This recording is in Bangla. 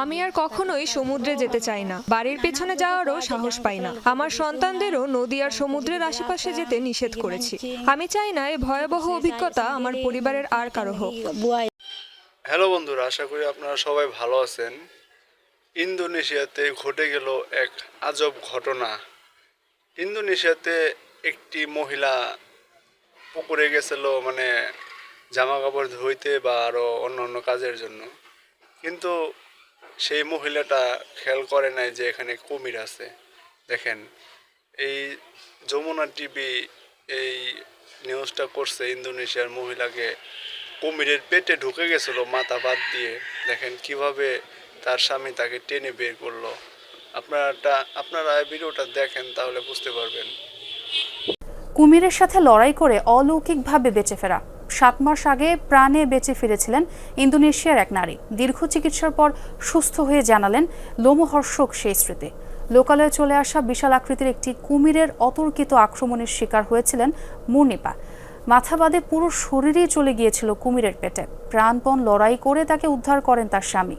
আমি আর কখনোই সমুদ্রে যেতে চাই না, বাড়ির পেছনে যাওয়ারও সাহস পাই না। আমার সন্তানদেরও নদী আর সমুদ্রের আশেপাশে যেতে নিষেধ করেছি। আমি চাই না এই ভয়াবহ অভিজ্ঞতা আমার পরিবারের আর কারো হোক। হ্যালো বন্ধুরা, আশা করি আপনারা সবাই ভালো আছেন। ইন্দোনেশিয়াতে ঘটে গেল এক আজব ঘটনা। ইন্দোনেশিয়াতে একটি মহিলা পুকুরে গেছিল জামা কাপড় ধুইতে বা আরও অন্য অন্য কাজের জন্য, কিন্তু সেই মহিলাটা খেয়াল করে নাই যে এখানে কুমির আছে। দেখেন, এই যমুনা টিভি এই নিউজটা করছে ইন্দোনেশিয়ার মহিলাকে কুমিরের পেটে ঢুকে গেছিল মাথা বাদ দিয়ে। দেখেন কিভাবে তার স্বামী তাকে টেনে বের করলো। আপনারা এই ভিডিওটা দেখেন, তাহলে বুঝতে পারবেন। কুমিরের সাথে লড়াই করে অলৌকিকভাবে বেঁচে ফেরা। 7 মাস আগে প্রাণে বেঁচে ফিরেছিলেন ইন্দোনেশিয়ার এক নারী। দীর্ঘ চিকিৎসার পর সুস্থ হয়ে জানালেন লোমহর্ষক সেই স্মৃতি। লোকালয়ে চলে আসা বিশাল আকৃতির একটি কুমিরের অতর্কিত আক্রমণের শিকার হয়েছিলেন মুনিপা। মাথা বাদে পুরো শরীরেই চলে গিয়েছিল কুমিরের পেটে। প্রাণপণ লড়াই করে তাকে উদ্ধার করেন তার স্বামী।